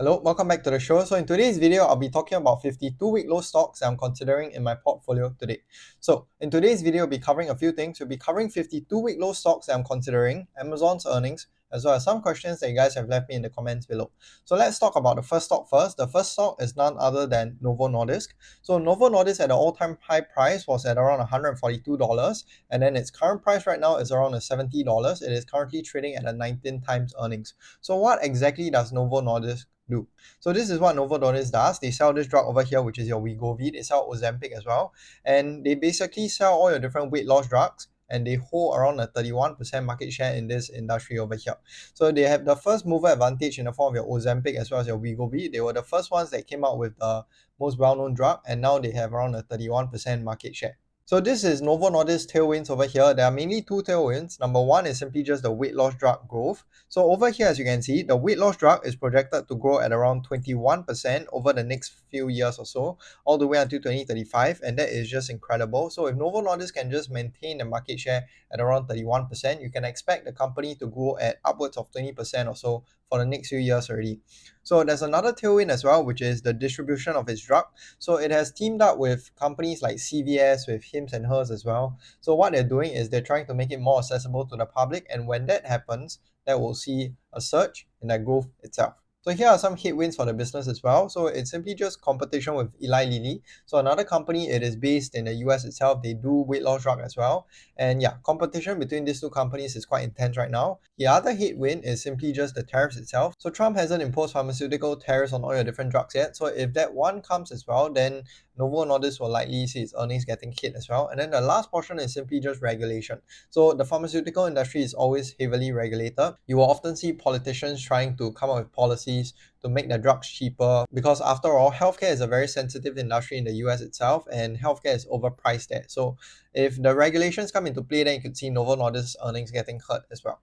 Hello, welcome back to the show. So in today's video, I'll be talking about 52-week low stocks that I'm considering in my portfolio today. So in today's video, I'll be covering a few things. We'll be covering 52-week low stocks that I'm considering, Amazon's earnings, as well as some questions that you guys have left me in the comments below. So let's talk about the first stock first. The first stock is none other than Novo Nordisk. So Novo Nordisk at the all-time high price was at around $142, and then its current price right now is around $70. It is currently trading at a 19 times earnings. So what exactly does Novo Nordisk do? So this is what Novo Nordisk does. They sell this drug over here, which is your Wegovy. They sell Ozempic as well. And they basically sell all your different weight loss drugs, and they hold around a 31% market share in this industry over here. So they have the first mover advantage in the form of your Ozempic as well as your Wegovy. They were the first ones that came out with the most well-known drug, and now they have around a 31% market share. So this is Novo Nordisk tailwinds over here. There are mainly two tailwinds. Number one is simply just the weight loss drug growth. So over here, as you can see, the weight loss drug is projected to grow at around 21% over the next few years or so, all the way until 2035, and that is just incredible. So if Novo Nordisk can just maintain the market share at around 31%, you can expect the company to grow at upwards of 20% or so for the next few years already. So there's another tailwind as well, which is the distribution of its drug. So it has teamed up with companies like CVS, with Hims and Hers as well. So what they're doing is they're trying to make it more accessible to the public, and when that happens, that will see a surge in that growth itself. So here are some headwinds for the business as well. So it's simply just competition with Eli Lilly. So another company, it is based in the US itself. They do weight loss drug as well. And yeah, competition between these two companies is quite intense right now. The other headwind is simply just the tariffs itself. So Trump hasn't imposed pharmaceutical tariffs on all your different drugs yet. So if that one comes as well, then Novo Nordisk will likely see its earnings getting hit as well. And then the last portion is simply just regulation. So the pharmaceutical industry is always heavily regulated. You will often see politicians trying to come up with policies to make the drugs cheaper, because after all, healthcare is a very sensitive industry in the US itself, and healthcare is overpriced there. So if the regulations come into play, then you could see Novo Nordisk's earnings getting hurt as well.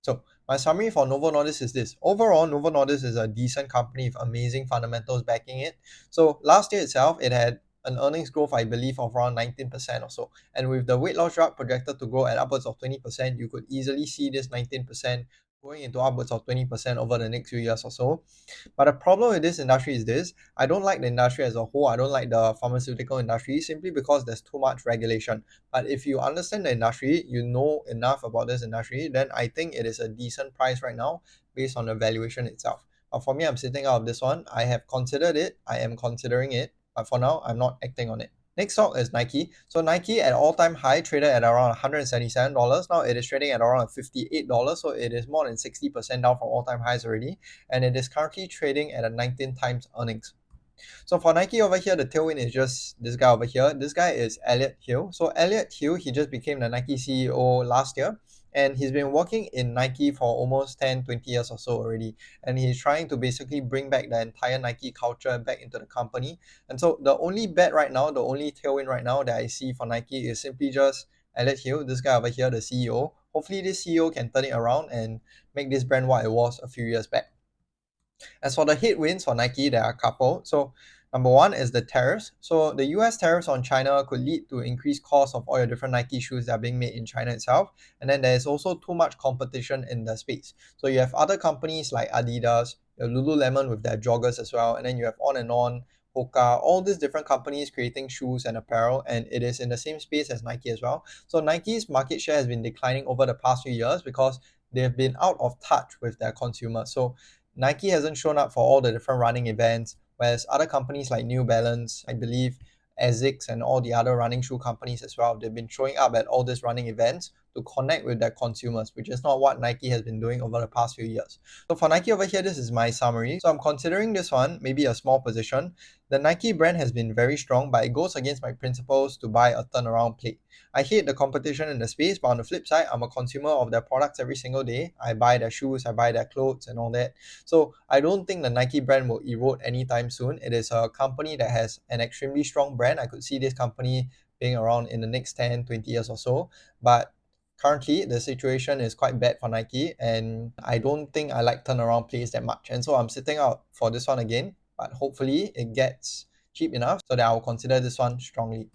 So my summary for Novo Nordisk is this. Overall, Novo Nordisk is a decent company with amazing fundamentals backing it. So last year itself, it had an earnings growth, I believe, of around 19% or so. And with the weight loss drug projected to grow at upwards of 20%, you could easily see this 19% going into upwards of 20% over the next few years or so. But the problem with this industry is this. I don't like the industry as a whole. I don't like the pharmaceutical industry simply because there's too much regulation. But if you understand the industry, you know enough about this industry, then I think it is a decent price right now based on the valuation itself. But for me, I'm sitting out of this one. I have considered it. I am considering it. But for now, I'm not acting on it. Next stock is Nike. So Nike at all-time high traded at around $177. Now it is trading at around $58. So it is more than 60% down from all-time highs already. And it is currently trading at a 19 times earnings. So for Nike over here, the tailwind is just this guy over here. This guy is Elliot Hill. So Elliot Hill, he just became the Nike CEO last year. And he's been working in Nike for almost 10, 20 years or so already. And he's trying to basically bring back the entire Nike culture back into the company. And so the only bet right now, the only tailwind right now that I see for Nike is simply just Elliot Hill, this guy over here, the CEO. Hopefully this CEO can turn it around and make this brand what it was a few years back. As for the headwinds for Nike, there are a couple. So number one is the tariffs. So the US tariffs on China could lead to increased costs of all your different Nike shoes that are being made in China itself. And then there is also too much competition in the space. So you have other companies like Adidas, Lululemon with their joggers as well, and then you have On, Hoka, all these different companies creating shoes and apparel, and it is in the same space as Nike as well. So Nike's market share has been declining over the past few years because they've been out of touch with their consumers. So Nike hasn't shown up for all the different running events, whereas other companies like New Balance, I believe Asics and all the other running shoe companies as well, they've been showing up at all these running events to connect with their consumers, which is not what Nike has been doing over the past few years. So for Nike over here, this is my summary. So I'm considering this one, maybe a small position. The Nike brand has been very strong, but it goes against my principles to buy a turnaround play. I hate the competition in the space, but on the flip side, I'm a consumer of their products every single day. I buy their shoes, I buy their clothes and all that. So I don't think the Nike brand will erode anytime soon. It is a company that has an extremely strong brand. I could see this company being around in the next 10, 20 years or so. But currently, the situation is quite bad for Nike, and I don't think I like turnaround plays that much. And so I'm sitting out for this one again, but hopefully it gets cheap enough so that I'll consider this one strongly.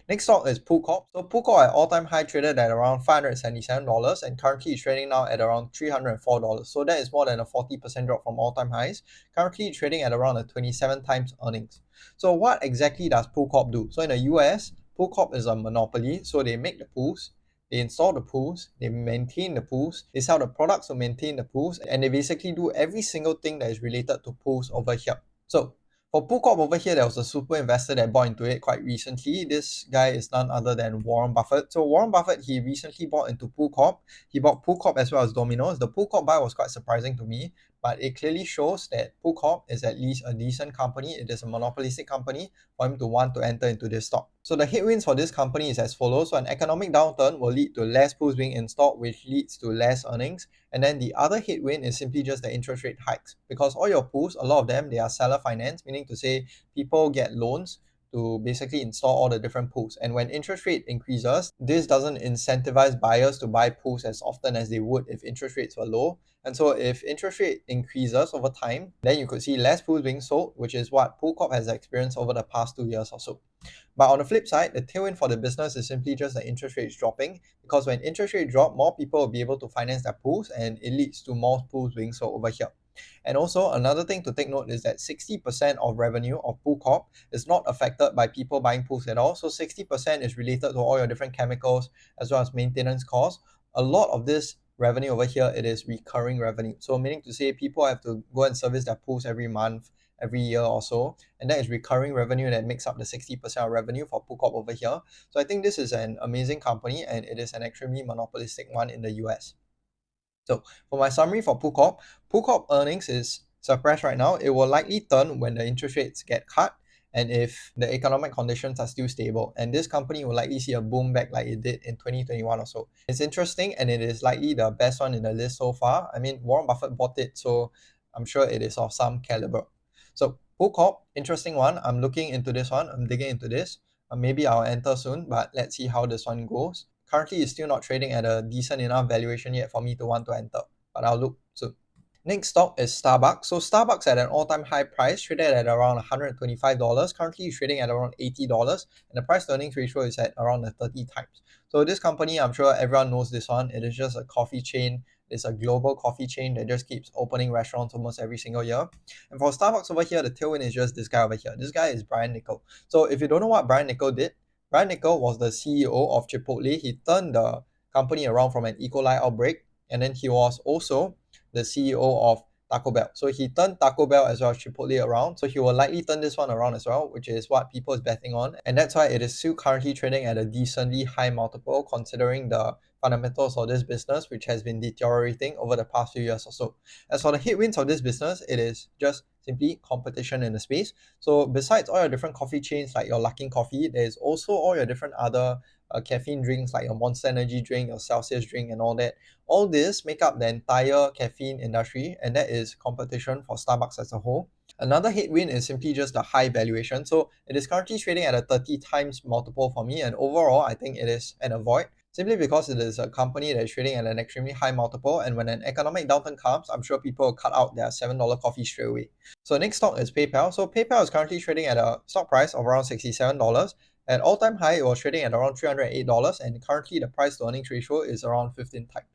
Next stock is Corp. So Corp at all-time high traded at around $577 and currently is trading now at around $304. So that is more than a 40% drop from all-time highs. Currently trading at around a 27 times earnings. So what exactly does Corp do? So in the US, Corp is a monopoly. So they make the pools, they install the pools, they maintain the pools, they sell the products to maintain the pools, and they basically do every single thing that is related to pools over here. So for Corp over here, there was a super investor that bought into it quite recently. This guy is none other than Warren Buffett. So Warren Buffett, he recently bought into Corp. He bought Corp as well as Domino's. The Corp buy was quite surprising to me, but it clearly shows that Corp is at least a decent company. It is a monopolistic company for him to want to enter into this stock. So the headwinds for this company is as follows. So an economic downturn will lead to less pools being installed, which leads to less earnings. And then the other headwind is simply just the interest rate hikes, because all your pools, a lot of them, they are seller finance, meaning to say people get loans to basically install all the different pools. And when interest rate increases, this doesn't incentivize buyers to buy pools as often as they would if interest rates were low. And so if interest rate increases over time, then you could see less pools being sold, which is what Corp has experienced over the past 2 years or so. But on the flip side, the tailwind for the business is simply just the interest rates dropping, because when interest rates drop, more people will be able to finance their pools and it leads to more pools being sold over here. And also another thing to take note is that 60% of revenue of Corp is not affected by people buying pools at all. So 60% is related to all your different chemicals as well as maintenance costs. A lot of this revenue over here, it is recurring revenue. So meaning to say people have to go and service their pools every month, every year or so, and that is recurring revenue that makes up the 60% of revenue for Corp over here. So I think this is an amazing company and it is an extremely monopolistic one in the US. So for my summary for Corp earnings is suppressed right now. It will likely turn when the interest rates get cut and if the economic conditions are still stable. And this company will likely see a boom back like it did in 2021 or so. It's interesting and it is likely the best one in the list so far. I mean, Warren Buffett bought it, so I'm sure it is of some caliber. So Corp, interesting one. I'm looking into this one. I'm digging into this. Maybe I'll enter soon, but let's see how this one goes. Currently, it's still not trading at a decent enough valuation yet for me to want to enter, but I'll look soon. Next stock is Starbucks. So Starbucks at an all-time high price, traded at around $125. Currently, it's trading at around $80, and the price-to-earnings ratio is at around 30 times. So this company, I'm sure everyone knows this one. It is just a coffee chain. It's a global coffee chain that just keeps opening restaurants almost every single year. And for Starbucks over here, the tailwind is just this guy over here. This guy is Brian Niccol. So if you don't know what Brian Niccol did, Brian Niccol was the CEO of Chipotle. He turned the company around from an E. coli outbreak, and then he was also the CEO of Taco Bell. So he turned Taco Bell as well as Chipotle around. So he will likely turn this one around as well, which is what people is betting on. And that's why it is still currently trading at a decently high multiple considering the fundamentals of this business, which has been deteriorating over the past few years or so. As for the headwinds of this business, it is just simply competition in the space. So besides all your different coffee chains like your Luckin Coffee, there's also all your different other caffeine drinks like your Monster Energy drink, your Celsius drink and all that. All this make up the entire caffeine industry, and that is competition for Starbucks as a whole. Another headwind is simply just the high valuation. So it is currently trading at a 30 times multiple for me, and overall I think it is an avoid, simply because it is a company that is trading at an extremely high multiple, and when an economic downturn comes, I'm sure people will cut out their $7 coffee straight away. So next stock is PayPal. So PayPal is currently trading at a stock price of around $67. At all-time high, it was trading at around $308, and currently the price to earnings ratio is around 15 times.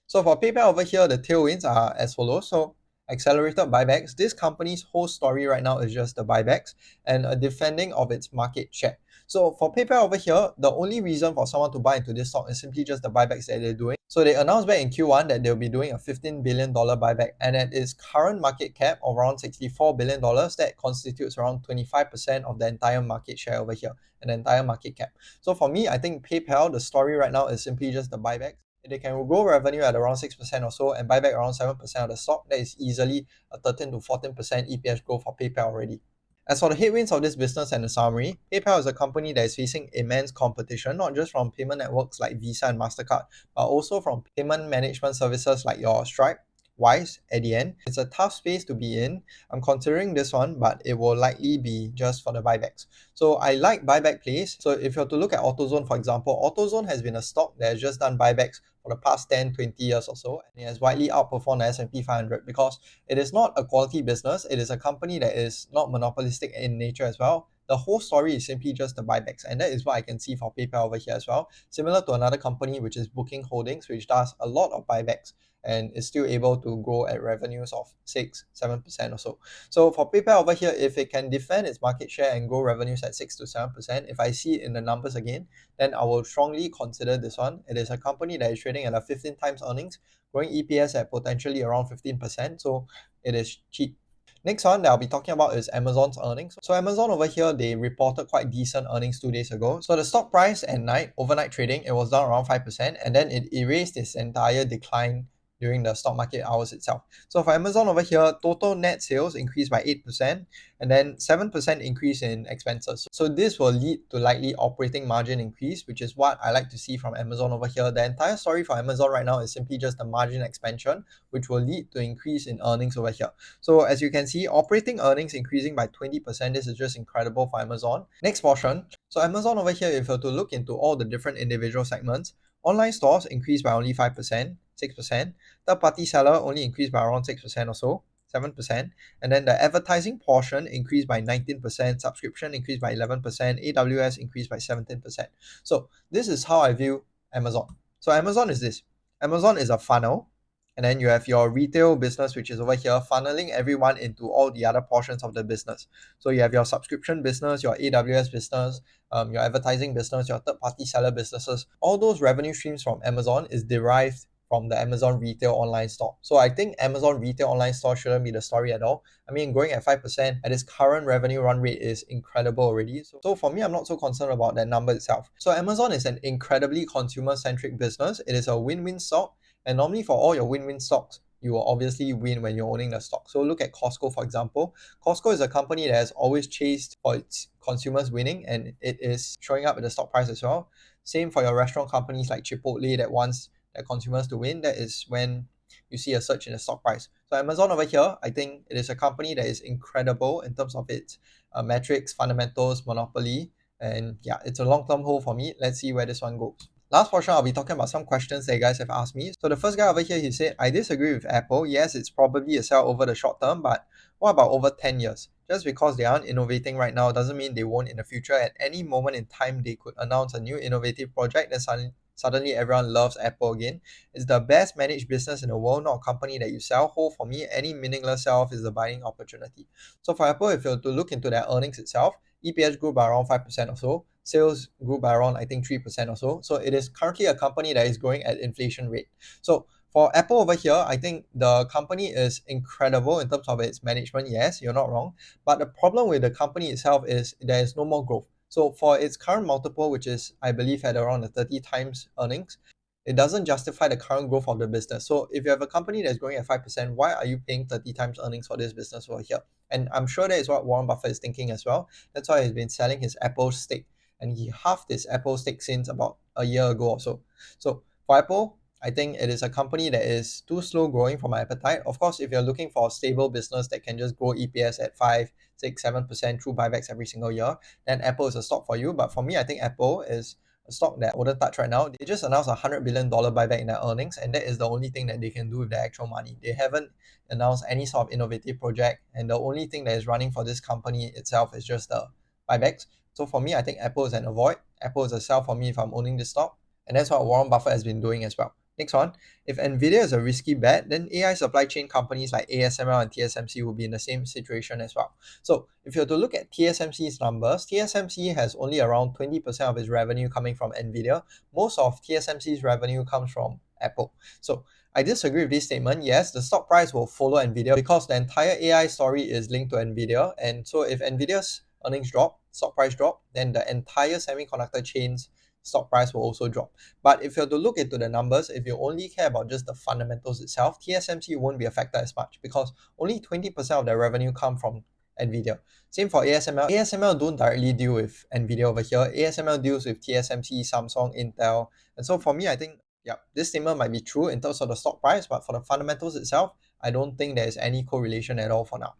So for PayPal over here, the tailwinds are as follows. So accelerated buybacks. This company's whole story right now is just the buybacks and a defending of its market share. So for PayPal over here, the only reason for someone to buy into this stock is simply just the buybacks that they're doing. So they announced back in Q1 that they'll be doing a $15 billion buyback, and at its current market cap of around $64 billion, that constitutes around 25% of the entire market share over here and the entire market cap. So for me, I think PayPal, the story right now is simply just the buybacks. They can grow revenue at around 6% or so and buy back around 7% of the stock. That is easily a 13 to 14% EPS growth for PayPal already. As for the headwinds of this business and the summary, PayPal is a company that is facing immense competition, not just from payment networks like Visa and MasterCard, but also from payment management services like your Stripe, Wise, at the end. It's a tough space to be in. I'm considering this one, but it will likely be just for the buybacks. So I like buyback plays. So if you're to look at AutoZone, for example, AutoZone has been a stock that has just done buybacks for the past 10, 20 years or so, and it has widely outperformed the S&P 500 because it is not a quality business. It is a company that is not monopolistic in nature as well. the whole story is simply just the buybacks, and that is what I can see for PayPal over here as well. Similar to another company which is Booking Holdings, which does a lot of buybacks and is still able to grow at revenues of 6-7% or so. So for PayPal over here, if it can defend its market share and grow revenues at 6-7%, if I see it in the numbers again, then I will strongly consider this one. It is a company that is trading at a 15 times earnings, growing EPS at potentially around 15%, so it is cheap. Next one that I'll be talking about is Amazon's earnings. So Amazon over here, they reported quite decent earnings 2 days ago. So the stock price at night, overnight trading, it was down around 5%, and then it erased its entire decline during the stock market hours itself. So for Amazon over here, total net sales increased by 8%, and then 7% increase in expenses. So this will lead to likely operating margin increase, which is what I like to see from Amazon over here. The entire story for Amazon right now is simply just the margin expansion, which will lead to increase in earnings over here. So as you can see, operating earnings increasing by 20%. This is just incredible for Amazon. Next portion. So Amazon over here, if you were to look into all the different individual segments, online stores increased by only 5%, 6%. Third-party seller only increased by around 6% or so, 7%. And then the advertising portion increased by 19%, subscription increased by 11%, AWS increased by 17%. So this is how I view Amazon. So Amazon is this. Amazon is a funnel, and then you have your retail business, which is over here, funneling everyone into all the other portions of the business. So you have your subscription business, your AWS business, your advertising business, your third-party seller businesses. All those revenue streams from Amazon is derived from the Amazon retail online store. So I think Amazon retail online store shouldn't be the story at all. I mean, growing at 5% at its current revenue run rate is incredible already. So for me, I'm not so concerned about that number itself. So Amazon is an incredibly consumer-centric business. It is a win-win stock. And normally for all your win-win stocks, you will obviously win when you're owning the stock. So look at Costco, for example. Costco is a company that has always chased for its consumers winning, and it is showing up in the stock price as well. Same for your restaurant companies like Chipotle that wants their consumers to win. That is when you see a surge in the stock price. So Amazon over here, I think it is a company that is incredible in terms of its metrics, fundamentals, monopoly, and yeah, it's a long-term hold for me. Let's see where this one goes. Last portion, I'll be talking about some questions that you guys have asked me. So the first guy over here, he said, I disagree with Apple. Yes, it's probably a sell over the short term, but what about over 10 years? Just because they aren't innovating right now doesn't mean they won't in the future. At any moment in time, they could announce a new innovative project, then suddenly everyone loves Apple again. It's the best managed business in the world, not a company that you sell. Hold for me, any meaningless sell-off is a buying opportunity. So for Apple, if you were to look into their earnings itself, EPS grew by around 5% or so. Sales grew by around, I think, 3% or so. So it is currently a company that is growing at inflation rate. So for Apple over here, I think the company is incredible in terms of its management. Yes, you're not wrong. But the problem with the company itself is there is no more growth. So for its current multiple, which is, I believe, at around the 30 times earnings, it doesn't justify the current growth of the business. So if you have a company that's growing at 5%, why are you paying 30 times earnings for this business over here? And I'm sure that is what Warren Buffett is thinking as well. That's why he's been selling his Apple stake. And he halved his Apple stake since about a year ago or so. So for Apple, I think it is a company that is too slow growing for my appetite. Of course, if you're looking for a stable business that can just grow EPS at 5, 6, 7% through buybacks every single year, then Apple is a stock for you. But for me, I think Apple is a stock that I wouldn't touch right now. They just announced $100 billion buyback in their earnings, and that is the only thing that they can do with their actual money. They haven't announced any sort of innovative project, and the only thing that is running for this company itself is just the buybacks. So for me, I think Apple is an avoid. Apple is a sell for me if I'm owning this stock. And that's what Warren Buffett has been doing as well. Next one, if Nvidia is a risky bet, then AI supply chain companies like ASML and TSMC will be in the same situation as well. So if you were to look at TSMC's numbers, TSMC has only around 20% of its revenue coming from Nvidia. Most of TSMC's revenue comes from Apple. So I disagree with this statement. Yes, the stock price will follow Nvidia because the entire AI story is linked to Nvidia. And so if Nvidia's earnings drop, stock price drop, then the entire semiconductor chain's stock price will also drop. But if you're to look into the numbers, if you only care about just the fundamentals itself, TSMC won't be affected as much because only 20% of their revenue come from Nvidia. Same for ASML. ASML don't directly deal with Nvidia over here. ASML deals with TSMC, Samsung, Intel. And so for me, I think, yeah, this statement might be true in terms of the stock price, but for the fundamentals itself, I don't think there is any correlation at all for now.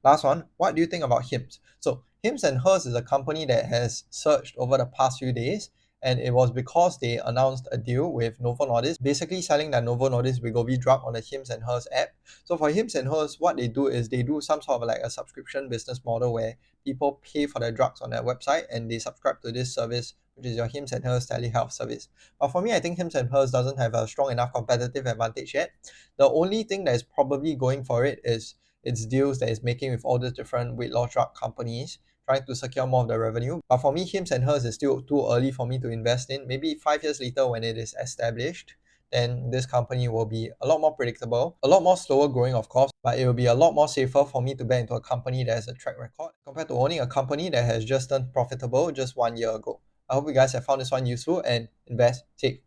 Last one, what do you think about HIMS? So HIMS and Hers is a company that has surged over the past few days, and it was because they announced a deal with Novo Nordisk, basically selling that Novo Nordisk Wegovy drug on the Hims and Hers app. So for Hims and Hers, what they do is they do some sort of like a subscription business model where people pay for their drugs on their website and they subscribe to this service, which is your Hims and Hers telehealth service. But for me, I think Hims and Hers doesn't have a strong enough competitive advantage yet. The only thing that is probably going for it is its deals that it's making with all the different weight loss drug companies, trying to secure more of the revenue. But for me, Hims and Hers is still too early for me to invest in. Maybe 5 years later when it is established, then this company will be a lot more predictable, a lot more slower growing, of course, but it will be a lot more safer for me to bet into a company that has a track record compared to owning a company that has just turned profitable just 1 year ago. I hope you guys have found this one useful and invest safe.